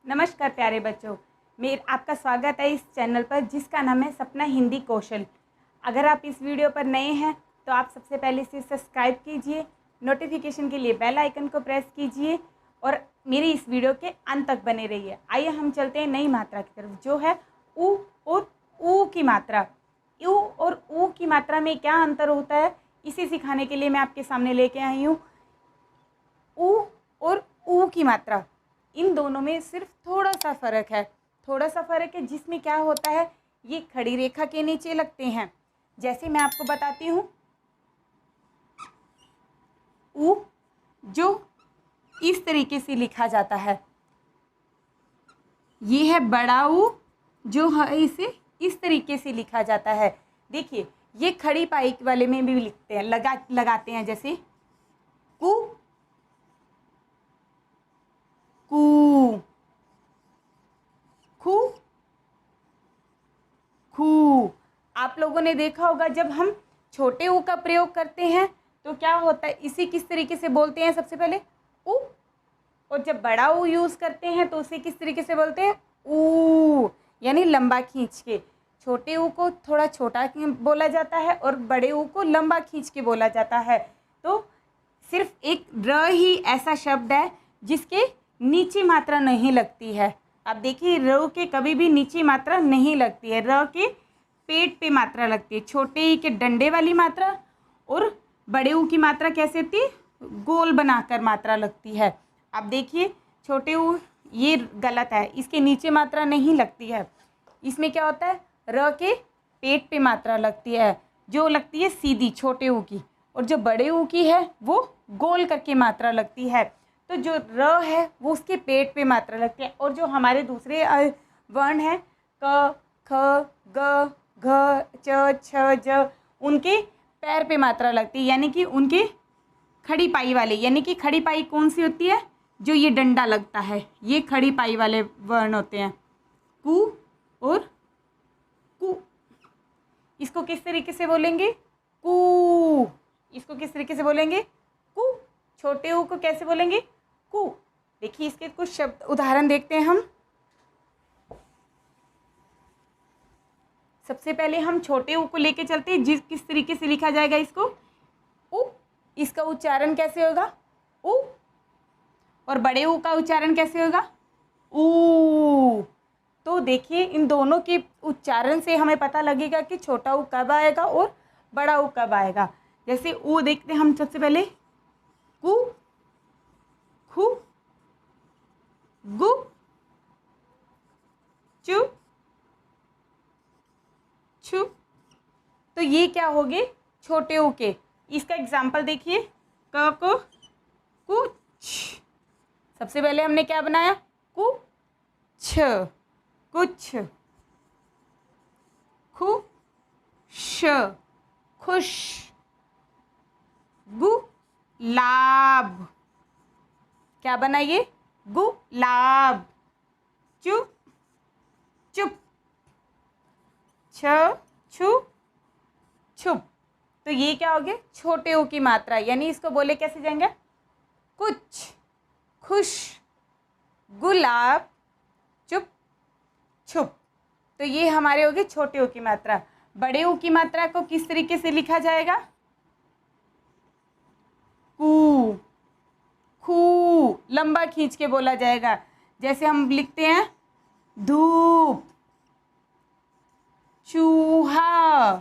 नमस्कार प्यारे बच्चों, आपका स्वागत है इस चैनल पर जिसका नाम है सपना हिंदी कौशल। अगर आप इस वीडियो पर नए हैं तो आप सबसे पहले इसे सब्सक्राइब कीजिए, नोटिफिकेशन के लिए बेल आइकन को प्रेस कीजिए और मेरी इस वीडियो के अंत तक बने रहिए। आइए हम चलते हैं नई मात्रा की तरफ, जो है ऊ और ऊ की मात्रा। यू और ऊ की मात्रा में क्या अंतर होता है, इसे सिखाने के लिए मैं आपके सामने लेके आई हूँ। ऊ और ऊ की मात्रा, इन दोनों में सिर्फ थोड़ा सा फ़र्क है, जिसमें क्या होता है, ये खड़ी रेखा के नीचे लगते हैं। जैसे मैं आपको बताती हूँ, ऊ जो इस तरीके से लिखा जाता है, ये है बड़ा ऊ जो है इसे इस तरीके से लिखा जाता है। देखिए ये खड़ी पाई वाले में भी लिखते हैं, लगाते हैं, जैसे कु कू, खू खू। आप लोगों ने देखा होगा जब हम छोटे ऊ का प्रयोग करते हैं तो क्या होता है, इसे किस तरीके से बोलते हैं, सबसे पहले ऊ, और जब बड़ा ऊ यूज़ करते हैं तो उसे किस तरीके से बोलते हैं, ऊ, यानी लंबा खींच के। छोटे ऊ को थोड़ा छोटा बोला जाता है और बड़े ऊ को लंबा खींच के बोला जाता है। तो सिर्फ एक र ही ऐसा शब्द है जिसके नीचे मात्रा नहीं लगती है। आप देखिए र के कभी भी नीचे मात्रा नहीं लगती है, र के पेट पे मात्रा लगती है। छोटे ई के डंडे वाली मात्रा और बड़े ऊ की मात्रा कैसे होती है, गोल बनाकर मात्रा लगती है। आप देखिए छोटे ऊ, ये गलत है, इसके नीचे मात्रा नहीं लगती है। इसमें क्या होता है, र के पेट पे मात्रा लगती है, जो लगती है सीधी छोटे ऊ की, और जो बड़े ऊ की है वो गोल करके मात्रा लगती है। तो जो र है वो उसके पेट पे मात्रा लगती है, और जो हमारे दूसरे वर्ण हैं क, ख, ग, घ, च, छ, ज, उनके पैर पे मात्रा लगती है, यानी कि उनके खड़ी पाई वाले। यानी कि खड़ी पाई कौन सी होती है, जो ये डंडा लगता है, ये खड़ी पाई वाले वर्ण होते हैं, कु और कु। इसको किस तरीके से बोलेंगे, कु। इसको किस तरीके से बोलेंगे, कु। छोटे ऊ को कैसे बोलेंगे, कु। देखिए इसके कुछ शब्द उदाहरण देखते हैं हम। सबसे पहले हम छोटे ऊ को लेके चलते हैं, किस तरीके से लिखा जाएगा इसको, उ। इसका उच्चारण कैसे होगा, उ। और बड़े ऊ का उच्चारण कैसे होगा, ऊ। तो देखिए इन दोनों के उच्चारण से हमें पता लगेगा कि छोटा ऊ कब आएगा और बड़ा ऊ कब आएगा। जैसे ऊ देखते हैं हम, सबसे पहले कु, खु, गु, चु, छु। तो ये क्या हो गए, छोटे ऊ के। इसका एग्जाम्पल देखिए, क को कुछ, सबसे पहले हमने क्या बनाया, कुछ, कुछ, खुश, खुश, गुलाब, क्या बना ये, गुलाब, चुप, चुप, छ, छु, छुप। तो ये क्या हो गया, छोटे ऊ की मात्रा, यानी इसको बोले कैसे जाएंगे, कुछ, खुश, गुलाब, चुप, छुप। तो ये हमारे हो गए छोटे ऊ की मात्रा। बड़े ऊ की मात्रा को किस तरीके से लिखा जाएगा, कू, खू, लंबा खींच के बोला जाएगा। जैसे हम लिखते हैं धूप, चूहा,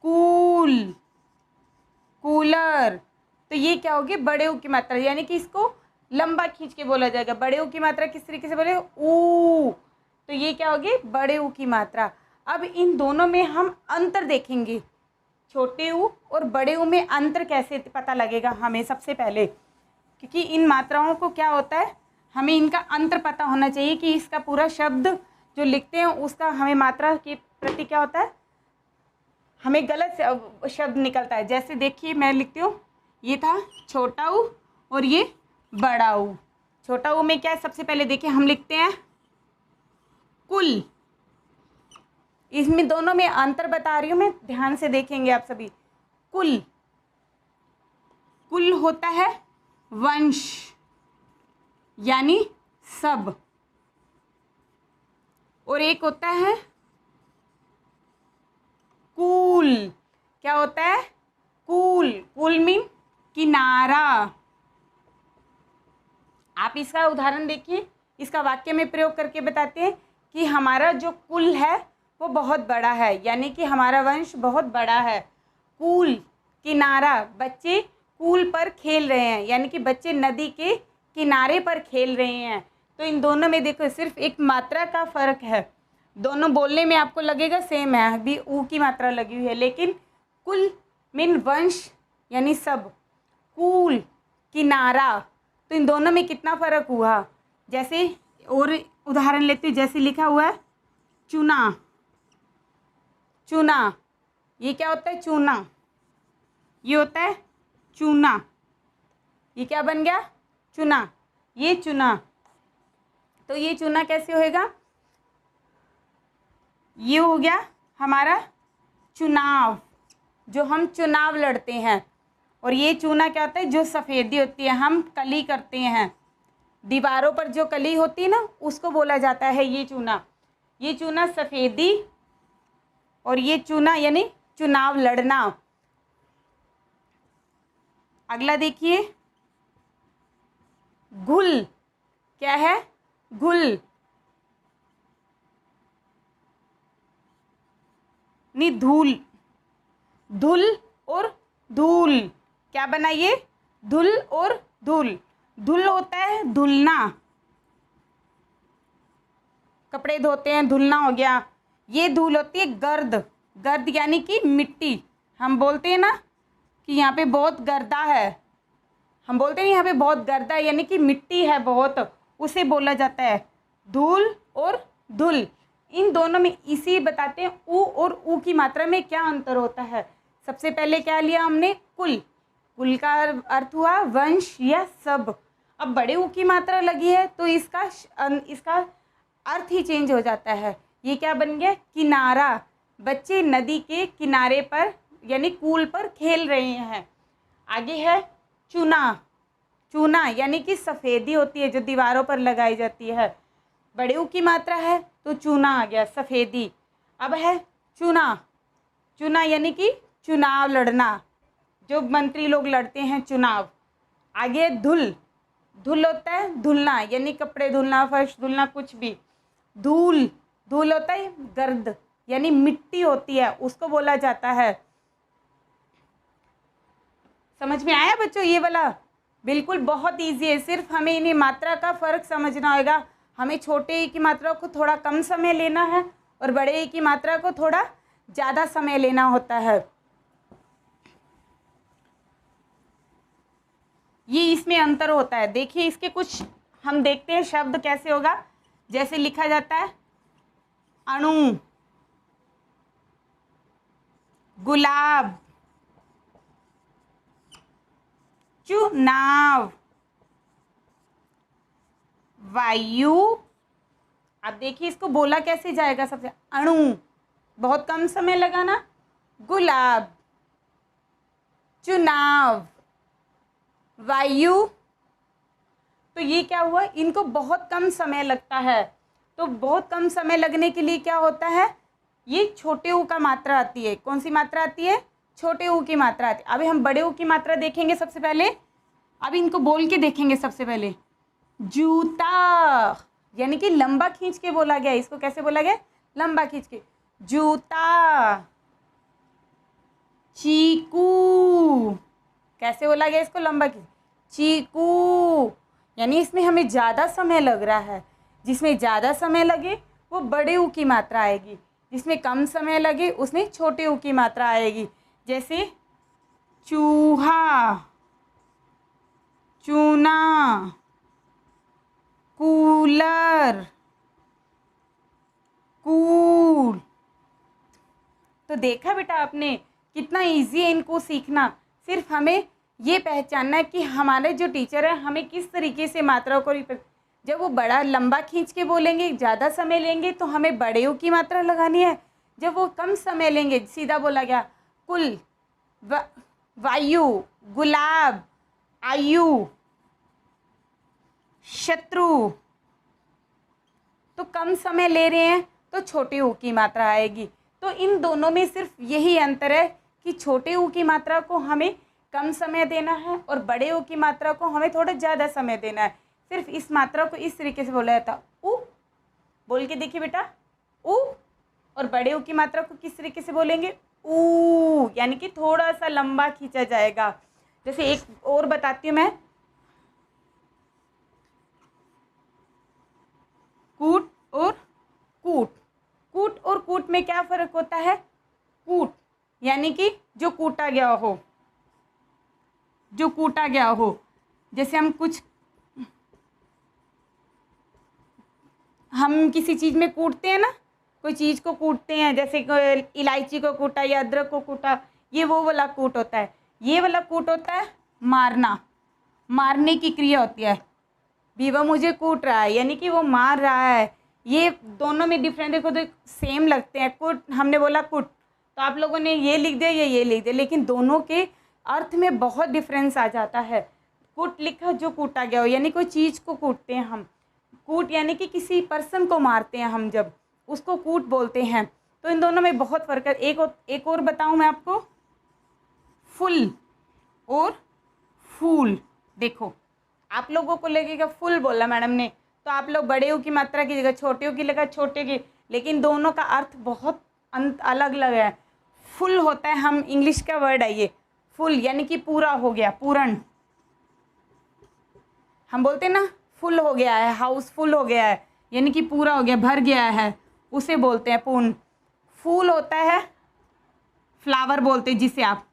कूल, कूलर। तो ये क्या होगी, बड़े ऊ की मात्रा, यानी कि इसको लंबा खींच के बोला जाएगा। बड़े ऊ की मात्रा किस तरीके से बोले, ऊ। तो ये क्या होगी, बड़े ऊ की मात्रा। अब इन दोनों में हम अंतर देखेंगे, छोटे ऊ और बड़े ऊ में अंतर कैसे पता लगेगा हमें, सबसे पहले, क्योंकि इन मात्राओं को क्या होता है, हमें इनका अंतर पता होना चाहिए कि इसका पूरा शब्द जो लिखते हैं उसका हमें मात्रा के प्रति क्या होता है, हमें गलत शब्द निकलता है। जैसे देखिए मैं लिखती हूँ, ये था छोटा ऊ और ये बड़ा ऊ। छोटा ऊ में क्या है, सबसे पहले देखिए हम लिखते हैं कुल। इसमें दोनों में अंतर बता रही हूँ मैं, ध्यान से देखेंगे आप सभी। कुल, कुल होता है वंश, यानी सब, और एक होता है कूल। क्या होता है? कूल। कूल मीन किनारा। आप इसका उदाहरण देखिए, इसका वाक्य में प्रयोग करके बताते हैं कि हमारा जो कुल है वो बहुत बड़ा है, यानी कि हमारा वंश बहुत बड़ा है। कूल, किनारा, बच्चे कूल पर खेल रहे हैं, यानी कि बच्चे नदी के किनारे पर खेल रहे हैं। तो इन दोनों में देखो सिर्फ एक मात्रा का फ़र्क है। दोनों बोलने में आपको लगेगा सेम है, अभी ऊ की मात्रा लगी हुई है, लेकिन कुल मीन वंश यानी सब, कूल किनारा, तो इन दोनों में कितना फ़र्क हुआ। जैसे और उदाहरण लेते हैं, जैसे लिखा हुआ है चूना। चूना, ये क्या होता है? चूना। ये होता है चूना। ये क्या बन गया? चूना। ये चूना। तो ये चूना कैसे होएगा? ये हो गया हमारा चुनाव, जो हम चुनाव लड़ते हैं। और ये चूना क्या होता है? जो सफ़ेदी होती है, हम कली करते हैं, दीवारों पर जो कली होती है ना, उसको बोला जाता है ये चूना। ये चूना सफ़ेदी, और ये चूना यानी चुनाव लड़ना। अगला देखिए, घुल। क्या है? घुल। नहीं, धूल। धुल और धूल, क्या बना ये? धुल और धूल। धुल होता है धुलना, कपड़े धोते हैं, धुलना हो गया। ये धूल होती है गर्द। गर्द यानी कि मिट्टी। हम बोलते हैं ना कि यहाँ पे बहुत गर्दा है, हम बोलते हैं यहाँ पे बहुत गर्दा है, यानी कि मिट्टी है बहुत, उसे बोला जाता है धूल और धुल। इन दोनों में इसी बताते हैं ऊ और ऊ की मात्रा में क्या अंतर होता है। सबसे पहले क्या लिया हमने? कुल। कुल का अर्थ हुआ वंश या सब। अब बड़े ऊ की मात्रा लगी है तो इसका अर्थ ही चेंज हो जाता है। ये क्या बन गया? किनारा। बच्चे नदी के किनारे पर यानी कूल पर खेल रहे हैं। आगे है चूना। चूना यानी कि सफ़ेदी होती है जो दीवारों पर लगाई जाती है। बड़े ऊ की मात्रा है तो चूना आ गया, सफ़ेदी। अब है चुना। चुना यानी कि चुनाव लड़ना, जो मंत्री लोग लड़ते हैं चुनाव। आगे धुल। धुल होता है धुलना, यानी कपड़े धुलना, फर्श धुलना, कुछ भी। धूल। धूल होता है गर्द, यानी मिट्टी होती है, उसको बोला जाता है। समझ में आया बच्चों ये वाला? बिल्कुल बहुत इजी है, सिर्फ हमें इन्हें मात्रा का फ़र्क समझना होगा। हमें छोटे ई की मात्रा को थोड़ा कम समय लेना है और बड़े ई की मात्रा को थोड़ा ज़्यादा समय लेना होता है। ये इसमें अंतर होता है। देखिए इसके कुछ हम देखते हैं शब्द कैसे होगा। जैसे लिखा जाता है अणु, गुलाब, चुनाव, वायु। अब देखिए इसको बोला कैसे जाएगा। सबसे अणु, बहुत कम समय लगा ना। गुलाब, चुनाव, वायु। तो ये क्या हुआ? इनको बहुत कम समय लगता है। तो बहुत कम समय लगने के लिए क्या होता है? ये छोटे ऊ का मात्रा आती है। कौन सी मात्रा आती है? छोटे ऊ की मात्रा आती है। अभी हम बड़े ऊ की मात्रा देखेंगे सबसे पहले। अभी इनको बोल के देखेंगे सबसे पहले। जूता, यानी कि लंबा खींच के बोला गया। इसको कैसे बोला गया? लंबा खींच के। जूता। चीकू, कैसे बोला गया इसको? लंबा खींच। चीकू, यानी इसमें हमें ज़्यादा समय लग रहा है। जिसमें ज़्यादा समय लगे वो बड़े ऊ की मात्रा आएगी, जिसमें कम समय लगे उसमें छोटे ऊ की मात्रा आएगी। जैसे चूहा, चूना, कूलर, कूल। तो देखा बेटा आपने कितना इजी है इनको सीखना। सिर्फ हमें ये पहचानना है कि हमारे जो टीचर हैं हमें किस तरीके से मात्राओं को जब वो बड़ा लंबा खींच के बोलेंगे, ज़्यादा समय लेंगे, तो हमें बड़े ऊ की मात्रा लगानी है। जब वो कम समय लेंगे, सीधा बोला गया कुल, वायु, गुलाब, आयु, शत्रु। तो कम समय ले रहे हैं तो छोटे ऊ की मात्रा आएगी। तो इन दोनों में सिर्फ यही अंतर है कि छोटे ऊ की मात्रा को हमें कम समय देना है और बड़े ऊ की मात्रा को हमें थोड़ा ज़्यादा समय देना है। सिर्फ इस मात्रा को इस तरीके से बोला जाता, ऊ। बोल के देखिए बेटा, ऊ। और बड़े ऊ की मात्रा को किस तरीके से बोलेंगे, ऊ, यानी कि थोड़ा सा लंबा खींचा जाएगा। जैसे एक और बताती हूँ मैं, कूट और कूट। कूट और कूट में क्या फर्क होता है? कूट यानी कि जो कूटा गया हो, जो कूटा गया हो। जैसे हम किसी चीज़ में कूटते हैं ना, कोई चीज़ को कूटते हैं, जैसे इलायची को कूटा या अदरक को कूटा, ये वो वाला कूट होता है। ये वाला कूट होता है मारना, मारने की क्रिया होती है। भी वह मुझे कूट रहा है यानी कि वो मार रहा है। ये दोनों में डिफरेंस देखो तो सेम लगते हैं। कुट, हमने बोला कुट, तो आप लोगों ने ये लिख दिया या ये लिख दिया, लेकिन दोनों के अर्थ में बहुत डिफरेंस आ जाता है। कुट लिखा जो कूटा गया हो, यानी कोई चीज़ को कूटते हैं हम। कूट यानी कि किसी पर्सन को मारते हैं हम, जब उसको कूट बोलते हैं। तो इन दोनों में बहुत फ़र्क है। एक और बताऊँ मैं आपको, फुल और फूल। देखो आप लोगों को लगेगा फुल बोला मैडम ने, तो आप लोग बड़े ऊ की मात्रा की जगह छोटे ऊ की लगा, छोटे की, लेकिन दोनों का अर्थ बहुत अलग अलग है। फुल होता है, हम इंग्लिश का वर्ड है ये, फुल यानी कि पूरा हो गया, पूर्ण। हम बोलते हैं ना फुल हो गया है, हाउस फुल हो गया है, यानी कि पूरा हो गया, भर गया है, उसे बोलते हैं पूर्ण। फूल होता है फ्लावर बोलते हैं, जिसे आप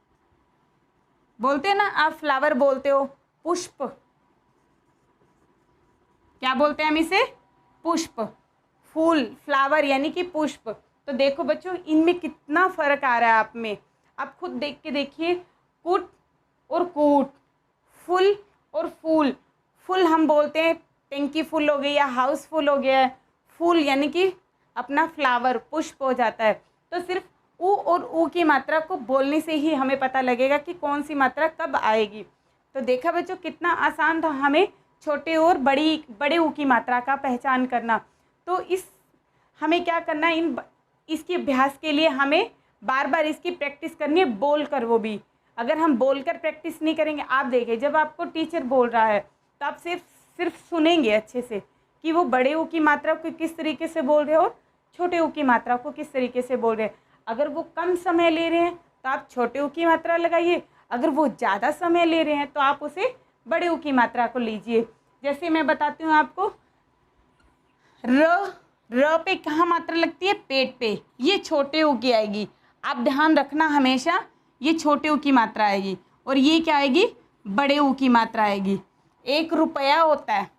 बोलते हैं ना, आप फ्लावर बोलते हो, पुष्प। क्या बोलते हैं हम इसे? पुष्प। फूल, फ्लावर यानी कि पुष्प। तो देखो बच्चों, इनमें कितना फर्क आ रहा है आप में। आप खुद देख के देखिए, कुट और कूट, फुल और फूल। फुल हम बोलते हैं टंकी फुल हो गई या हाउस फुल हो गया है। फूल यानी कि अपना फ्लावर, पुष्प हो जाता है। तो सिर्फ ऊ और ऊ की मात्रा को बोलने से ही हमें पता लगेगा कि कौन सी मात्रा कब आएगी। तो देखा बच्चों, कितना आसान था हमें छोटे और बड़े ऊ की मात्रा का पहचान करना। तो हमें क्या करना है, इसके अभ्यास के लिए हमें बार बार इसकी प्रैक्टिस करनी है, बोल कर। वो भी अगर हम बोलकर प्रैक्टिस नहीं करेंगे, आप देखिए जब आपको टीचर बोल रहा है तो आप सिर्फ सुनेंगे अच्छे से कि वो बड़े ऊ की मात्रा को किस तरीके से बोल रहे हो और छोटे ऊ की मात्रा को किस तरीके से बोल रहे हैं। अगर वो कम समय ले रहे हैं तो आप छोटे ऊ की मात्रा लगाइए, अगर वो ज़्यादा समय ले रहे हैं तो आप उसे बड़े ऊ की मात्रा को लीजिए। जैसे मैं बताती हूँ आपको, र पे कहाँ मात्रा लगती है? पेट पे। ये छोटे ऊ की आएगी। आप ध्यान रखना हमेशा, ये छोटे ऊ की मात्रा आएगी और ये क्या आएगी? बड़े ऊ की मात्रा आएगी। एक रुपया होता है,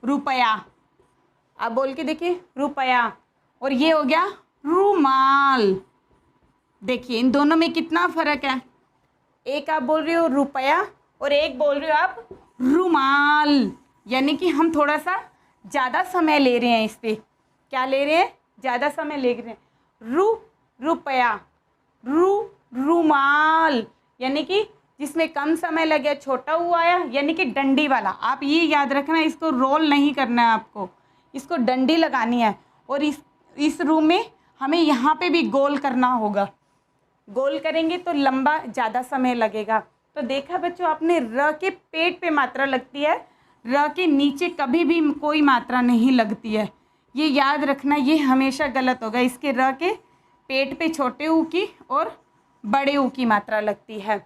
रुपया। आप बोल के देखिए, रुपया। और ये हो गया रूमाल। देखिए इन दोनों में कितना फर्क है। एक आप बोल रहे हो रुपया और एक बोल रहे हो आप रूमाल, यानी कि हम थोड़ा सा ज़्यादा समय ले रहे हैं इस पर। क्या ले रहे हैं? ज़्यादा समय ले रहे हैं। रुपया, रूमाल, यानी कि जिसमें कम समय लगे, छोटा हुआ आया, यानी कि डंडी वाला। आप ये याद रखना, इसको रोल नहीं करना है आपको, इसको डंडी लगानी है। और इस रूम में हमें यहाँ पे भी गोल करना होगा। गोल करेंगे तो लंबा ज़्यादा समय लगेगा। तो देखा बच्चों आपने, र के पेट पे मात्रा लगती है, र के नीचे कभी भी कोई मात्रा नहीं लगती है। ये याद रखना, ये हमेशा गलत होगा। इसके र के पेट पे छोटे ऊ की और बड़े ऊ की मात्रा लगती है।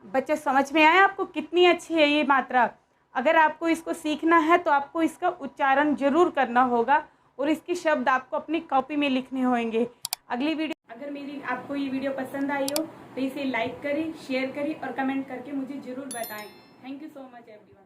बच्चे समझ में आया आपको कितनी अच्छी है ये मात्रा? अगर आपको इसको सीखना है तो आपको इसका उच्चारण जरूर करना होगा और इसके शब्द आपको अपनी कॉपी में लिखने होंगे। अगली वीडियो, अगर आपको ये वीडियो पसंद आई हो तो इसे लाइक करें, शेयर करें और कमेंट करके मुझे ज़रूर बताएं। Thank you so much everyone.